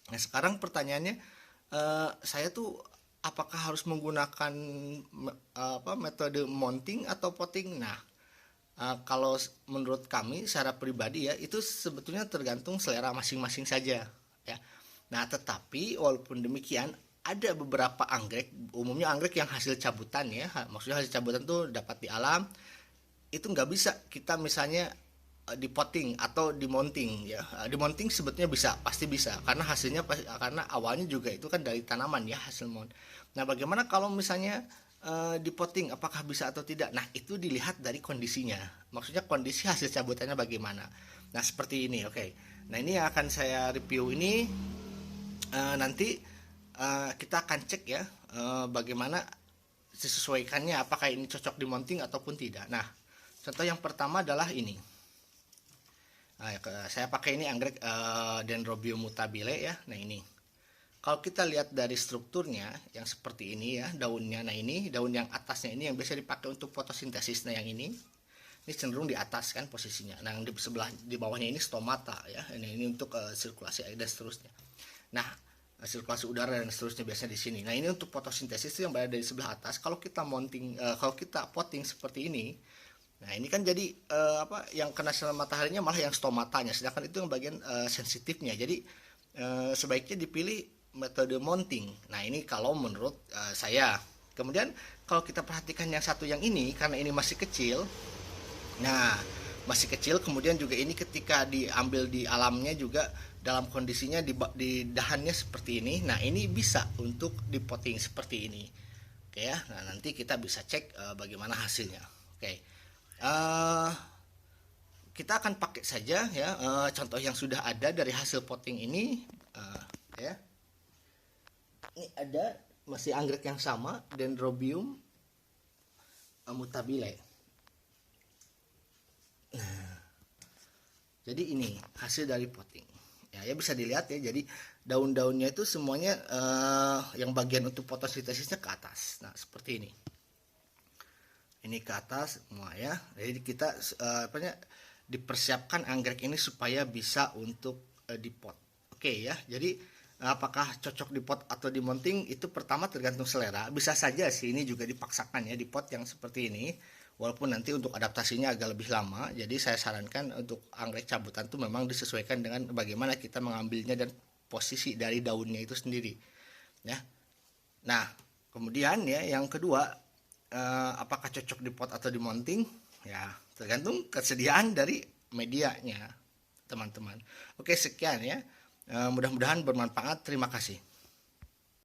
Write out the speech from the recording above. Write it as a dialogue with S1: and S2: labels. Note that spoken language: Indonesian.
S1: Nah, sekarang pertanyaannya, saya tuh apakah harus menggunakan metode mounting atau potting? Nah, kalau menurut kami secara pribadi ya itu sebetulnya tergantung selera masing-masing saja ya. Nah, tetapi walaupun demikian ada beberapa anggrek, umumnya anggrek yang hasil cabutan ya, maksudnya hasil cabutan tuh dapat di alam, itu nggak bisa kita misalnya di potting atau di mounting ya. Di mounting sebetulnya bisa, pasti bisa karena hasilnya karena awalnya juga itu kan dari tanaman ya hasil mount. Nah, bagaimana kalau misalnya di potting apakah bisa atau tidak? Nah, itu dilihat dari kondisinya. Maksudnya kondisi hasil cabutannya bagaimana. Nah, seperti ini. Oke. Nah, ini yang akan saya review ini nanti kita akan cek ya bagaimana disesuaikannya apakah ini cocok di mounting ataupun tidak. Nah, contoh yang pertama adalah ini. Nah, saya pakai ini anggrek Dendrobium mutabile ya. Nah, ini. Kalau kita lihat dari strukturnya yang seperti ini ya, daunnya. Nah, ini daun yang atasnya ini yang biasa dipakai untuk fotosintesis. Nah, yang ini cenderung di atas kan posisinya. Nah, yang di sebelah di bawahnya ini stomata ya. Ini untuk sirkulasi air dan seterusnya. Nah, sirkulasi udara dan seterusnya biasanya di sini. Nah, ini untuk fotosintesis yang berada di sebelah atas. Kalau kita mounting, kalau kita potting seperti ini, nah ini kan jadi yang kena sinar mataharinya malah yang stomatanya, sedangkan itu yang bagian sensitifnya. Jadi sebaiknya dipilih metode mounting. Nah ini kalau menurut saya. Kemudian kalau kita perhatikan yang satu yang ini, karena ini masih kecil, nah masih kecil, kemudian juga ini ketika diambil di alamnya juga dalam kondisinya di dahannya seperti ini. Nah ini bisa untuk dipotting seperti ini. Oke ya, nah nanti kita bisa cek bagaimana hasilnya. Oke. uh, kita akan pakai saja ya contoh yang sudah ada dari hasil potting ini. Ya, ini ada masih anggrek yang sama, Dendrobium mutabile. Jadi ini hasil dari potting ya, ya bisa dilihat ya. Jadi daun-daunnya itu semuanya yang bagian untuk fotosintesisnya ke atas. Nah seperti ini ke atas semua ya. Jadi kita dipersiapkan anggrek ini supaya bisa untuk dipot. Oke ya. Jadi apakah cocok di pot atau di mounting itu pertama tergantung selera. Bisa saja sih ini juga dipaksakan ya di pot yang seperti ini. Walaupun nanti untuk adaptasinya agak lebih lama. Jadi saya sarankan untuk anggrek cabutan itu memang disesuaikan dengan bagaimana kita mengambilnya dan posisi dari daunnya itu sendiri. Ya. Nah, kemudian ya yang kedua, apakah cocok di pot atau di mounting? Ya, tergantung kesediaan dari medianya, teman-teman. Oke, sekian ya. Mudah-mudahan bermanfaat. Terima kasih.